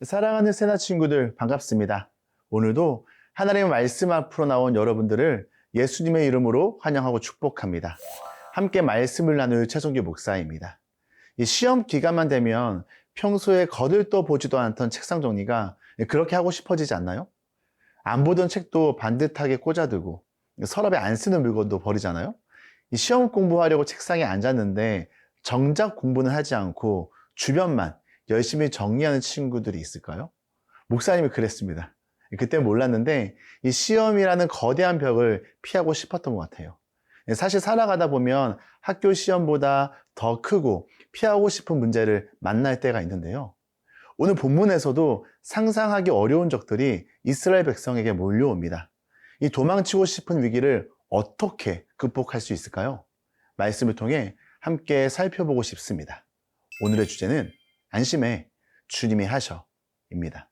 사랑하는 세나 친구들 반갑습니다. 오늘도 하나님의 말씀 앞으로 나온 여러분들을 예수님의 이름으로 환영하고 축복합니다. 함께 말씀을 나눌 최성규 목사입니다. 이 시험 기간만 되면 평소에 거들떠 보지도 않던 책상 정리가 그렇게 하고 싶어지지 않나요? 안 보던 책도 반듯하게 꽂아두고 서랍에 안 쓰는 물건도 버리잖아요? 이 시험 공부하려고 책상에 앉았는데 정작 공부는 하지 않고 주변만 열심히 정리하는 친구들이 있을까요? 목사님이 그랬습니다. 그때 몰랐는데 이 시험이라는 거대한 벽을 피하고 싶었던 것 같아요. 사실 살아가다 보면 학교 시험보다 더 크고 피하고 싶은 문제를 만날 때가 있는데요. 오늘 본문에서도 상상하기 어려운 적들이 이스라엘 백성에게 몰려옵니다. 이 도망치고 싶은 위기를 어떻게 극복할 수 있을까요? 말씀을 통해 함께 살펴보고 싶습니다. 오늘의 주제는 안심해 주님이 하셔입니다.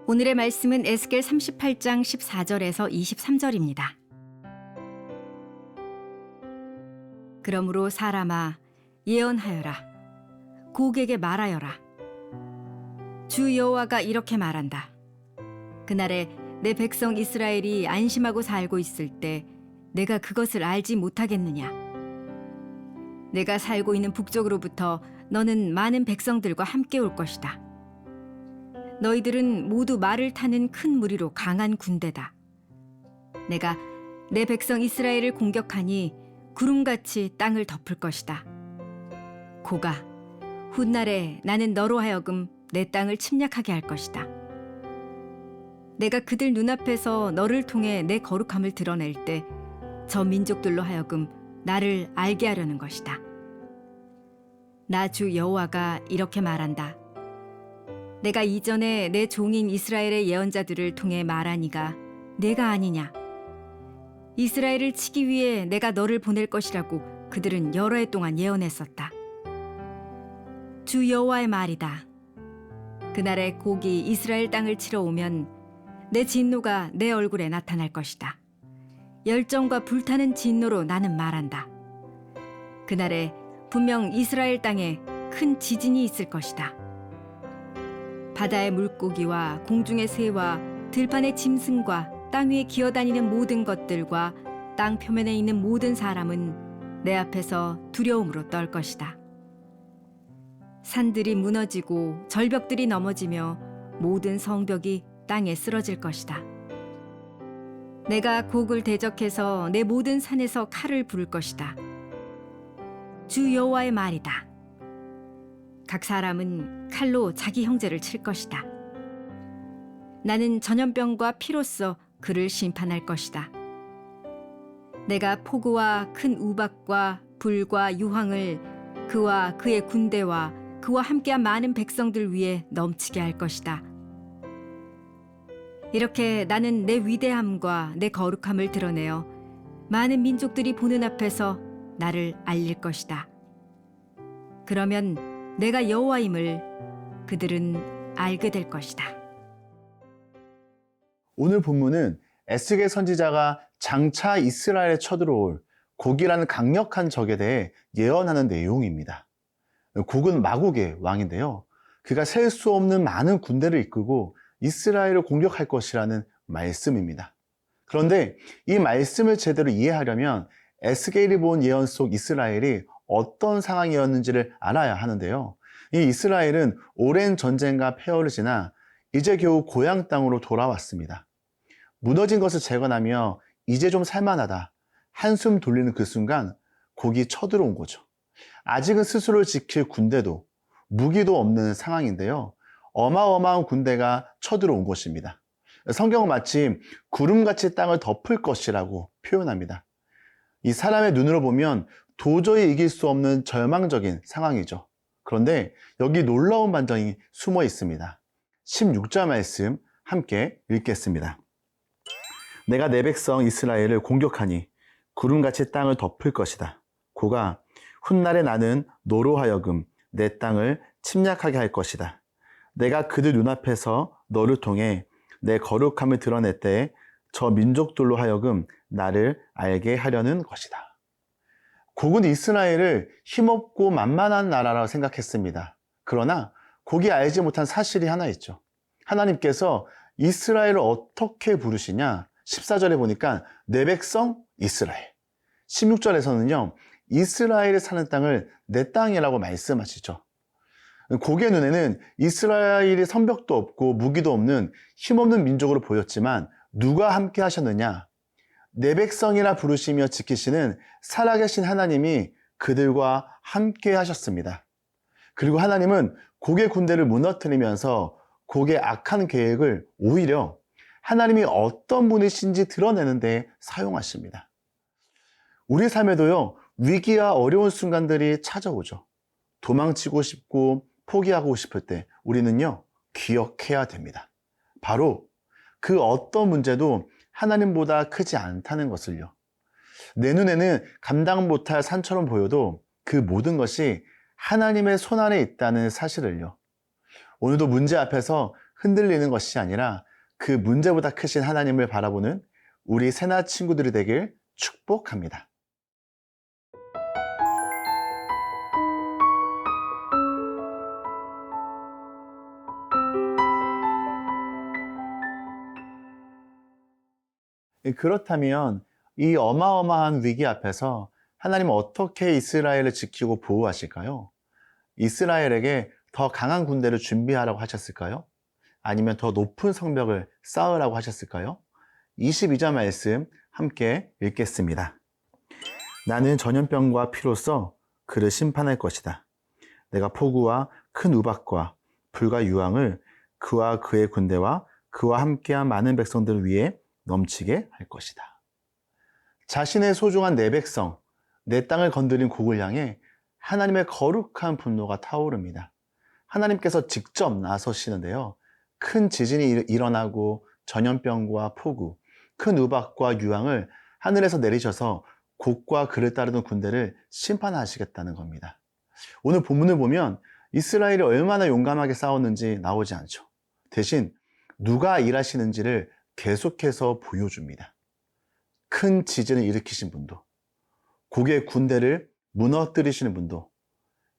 오늘의 말씀은 에스겔 38장 14절에서 23절입니다. 그러므로 사람아 예언하여라. 곡에게 말하여라. 주 여호와가 이렇게 말한다. 그날에 내 백성 이스라엘이 안심하고 살고 있을 때 내가 그것을 알지 못하겠느냐. 내가 살고 있는 북쪽으로부터 너는 많은 백성들과 함께 올 것이다. 너희들은 모두 말을 타는 큰 무리로 강한 군대다. 내가 내 백성 이스라엘을 공격하니 구름같이 땅을 덮을 것이다. 고가, 훗날에 나는 너로 하여금 내 땅을 침략하게 할 것이다. 내가 그들 눈앞에서 너를 통해 내 거룩함을 드러낼 때 저 민족들로 하여금 나를 알게 하려는 것이다. 나 주 여호와가 이렇게 말한다. 내가 이전에 내 종인 이스라엘의 예언자들을 통해 말하니가 내가 아니냐. 이스라엘을 치기 위해 내가 너를 보낼 것이라고 그들은 여러 해 동안 예언했었다. 주 여호와의 말이다. 그날에 곡이 이스라엘 땅을 치러 오면 내 진노가 내 얼굴에 나타날 것이다. 열정과 불타는 진노로 나는 말한다. 그날에 분명 이스라엘 땅에 큰 지진이 있을 것이다. 바다의 물고기와 공중의 새와 들판의 짐승과 땅 위에 기어다니는 모든 것들과 땅 표면에 있는 모든 사람은 내 앞에서 두려움으로 떨 것이다. 산들이 무너지고 절벽들이 넘어지며 모든 성벽이 땅에 쓰러질 것이다. 내가 곡을 대적해서 내 모든 산에서 칼을 부를 것이다. 주 여호와의 말이다. 각 사람은 칼로 자기 형제를 칠 것이다. 나는 전염병과 피로써 그를 심판할 것이다. 내가 폭우와 큰 우박과 불과 유황을 그와 그의 군대와 그와 함께한 많은 백성들 위에 넘치게 할 것이다. 이렇게 나는 내 위대함과 내 거룩함을 드러내어 많은 민족들이 보는 앞에서 나를 알릴 것이다. 그러면 내가 여호와임을 그들은 알게 될 것이다. 오늘 본문은 에스겔 선지자가 장차 이스라엘에 쳐들어올 곡이라는 강력한 적에 대해 예언하는 내용입니다. 곡은 마곡의 왕인데요. 그가 셀 수 없는 많은 군대를 이끌고 이스라엘을 공격할 것이라는 말씀입니다. 그런데 이 말씀을 제대로 이해하려면 에스겔이 본 예언 속 이스라엘이 어떤 상황이었는지를 알아야 하는데요. 이 이스라엘은 오랜 전쟁과 폐허를 지나 이제 겨우 고향 땅으로 돌아왔습니다. 무너진 것을 재건하며 이제 좀 살만하다 한숨 돌리는 그 순간 곡이 쳐들어온 거죠. 아직은 스스로를 지킬 군대도 무기도 없는 상황인데요. 어마어마한 군대가 쳐들어온 것입니다. 성경은 마치 구름같이 땅을 덮을 것이라고 표현합니다. 이 사람의 눈으로 보면 도저히 이길 수 없는 절망적인 상황이죠. 그런데 여기 놀라운 반전이 숨어 있습니다. 16절 말씀 함께 읽겠습니다. 내가 내 백성 이스라엘을 공격하니 구름같이 땅을 덮을 것이다. 고가 훗날에 나는 너로 하여금 내 땅을 침략하게 할 것이다. 내가 그들 눈앞에서 너를 통해 내 거룩함을 드러낼 때에 저 민족들로 하여금 나를 알게 하려는 것이다. 곡은 이스라엘을 힘없고 만만한 나라라고 생각했습니다. 그러나 고기 알지 못한 사실이 하나 있죠. 하나님께서 이스라엘을 어떻게 부르시냐? 14절에 보니까 내 백성 이스라엘. 16절에서는요. 이스라엘이 사는 땅을 내 땅이라고 말씀하시죠. 고개 눈에는 이스라엘이 성벽도 없고 무기도 없는 힘없는 민족으로 보였지만 누가 함께 하셨느냐? 내 백성이라 부르시며 지키시는 살아계신 하나님이 그들과 함께 하셨습니다. 그리고 하나님은 곡의 군대를 무너뜨리면서 곡의 악한 계획을 오히려 하나님이 어떤 분이신지 드러내는 데 사용하십니다. 우리 삶에도요, 위기와 어려운 순간들이 찾아오죠. 도망치고 싶고 포기하고 싶을 때 우리는요, 기억해야 됩니다. 바로 그 어떤 문제도 하나님보다 크지 않다는 것을요. 내 눈에는 감당 못할 산처럼 보여도 그 모든 것이 하나님의 손 안에 있다는 사실을요. 오늘도 문제 앞에서 흔들리는 것이 아니라 그 문제보다 크신 하나님을 바라보는 우리 새나 친구들이 되길 축복합니다. 그렇다면 이 어마어마한 위기 앞에서 하나님은 어떻게 이스라엘을 지키고 보호하실까요? 이스라엘에게 더 강한 군대를 준비하라고 하셨을까요? 아니면 더 높은 성벽을 쌓으라고 하셨을까요? 22절 말씀 함께 읽겠습니다. 나는 전염병과 피로써 그를 심판할 것이다. 내가 폭우와 큰 우박과 불과 유황을 그와 그의 군대와 그와 함께한 많은 백성들 위에 넘치게 할 것이다. 자신의 소중한 내 백성, 내 땅을 건드린 곡을 향해 하나님의 거룩한 분노가 타오릅니다. 하나님께서 직접 나서시는데요. 큰 지진이 일어나고 전염병과 폭우, 큰 우박과 유황을 하늘에서 내리셔서 곡과 그를 따르는 군대를 심판하시겠다는 겁니다. 오늘 본문을 보면 이스라엘이 얼마나 용감하게 싸웠는지 나오지 않죠. 대신 누가 일하시는지를 계속해서 보여줍니다. 큰 지진을 일으키신 분도, 곡의 군대를 무너뜨리시는 분도,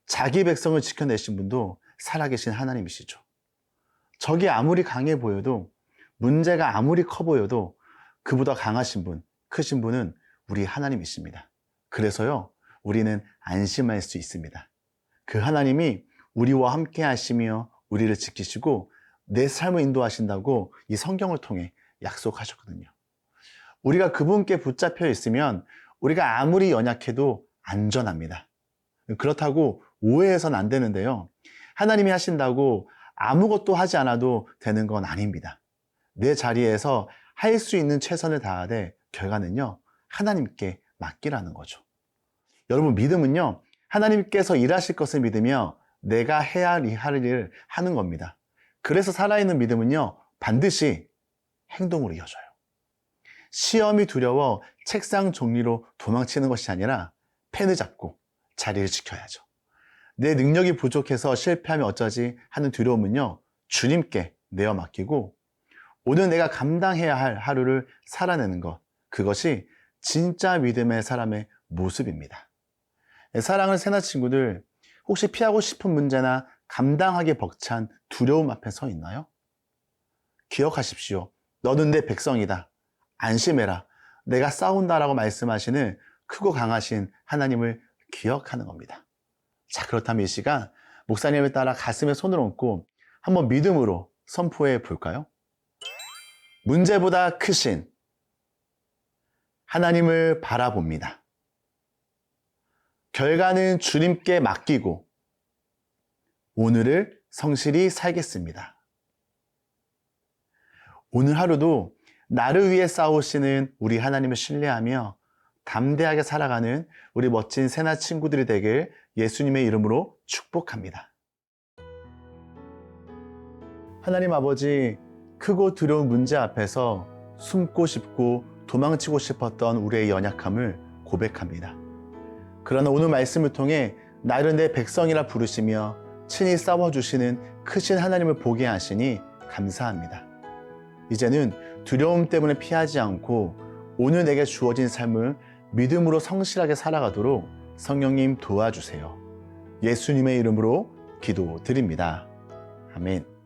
자기 백성을 지켜내신 분도 살아계신 하나님이시죠. 적이 아무리 강해 보여도, 문제가 아무리 커 보여도 그보다 강하신 분, 크신 분은 우리 하나님이십니다. 그래서요, 우리는 안심할 수 있습니다. 그 하나님이 우리와 함께 하시며 우리를 지키시고 내 삶을 인도하신다고 이 성경을 통해 약속하셨거든요. 우리가 그분께 붙잡혀 있으면 우리가 아무리 연약해도 안전합니다. 그렇다고 오해해서는 안 되는데요. 하나님이 하신다고 아무것도 하지 않아도 되는 건 아닙니다. 내 자리에서 할 수 있는 최선을 다하되 결과는요, 하나님께 맡기라는 거죠. 여러분, 믿음은요, 하나님께서 일하실 것을 믿으며 내가 해야 할 일을 하는 겁니다. 그래서 살아있는 믿음은요, 반드시 행동으로 이어져요. 시험이 두려워 책상 종리로 도망치는 것이 아니라 펜을 잡고 자리를 지켜야죠. 내 능력이 부족해서 실패하면 어쩌지 하는 두려움은요, 주님께 내어 맡기고 오늘 내가 감당해야 할 하루를 살아내는 것, 그것이 진짜 믿음의 사람의 모습입니다. 사랑하는 새나 친구들, 혹시 피하고 싶은 문제나 감당하기 벅찬 두려움 앞에 서 있나요? 기억하십시오. 너는 내 백성이다. 안심해라. 내가 싸운다라고 말씀하시는 크고 강하신 하나님을 기억하는 겁니다. 자, 그렇다면 이 시간 목사님을 따라 가슴에 손을 얹고 한번 믿음으로 선포해 볼까요? 문제보다 크신 하나님을 바라봅니다. 결과는 주님께 맡기고 오늘을 성실히 살겠습니다. 오늘 하루도 나를 위해 싸우시는 우리 하나님을 신뢰하며 담대하게 살아가는 우리 멋진 새나 친구들이 되길 예수님의 이름으로 축복합니다. 하나님 아버지, 크고 두려운 문제 앞에서 숨고 싶고 도망치고 싶었던 우리의 연약함을 고백합니다. 그러나 오늘 말씀을 통해 나를 내 백성이라 부르시며 친히 싸워주시는 크신 하나님을 보게 하시니 감사합니다. 이제는 두려움 때문에 피하지 않고 오늘 내게 주어진 삶을 믿음으로 성실하게 살아가도록 성령님 도와주세요. 예수님의 이름으로 기도드립니다. 아멘.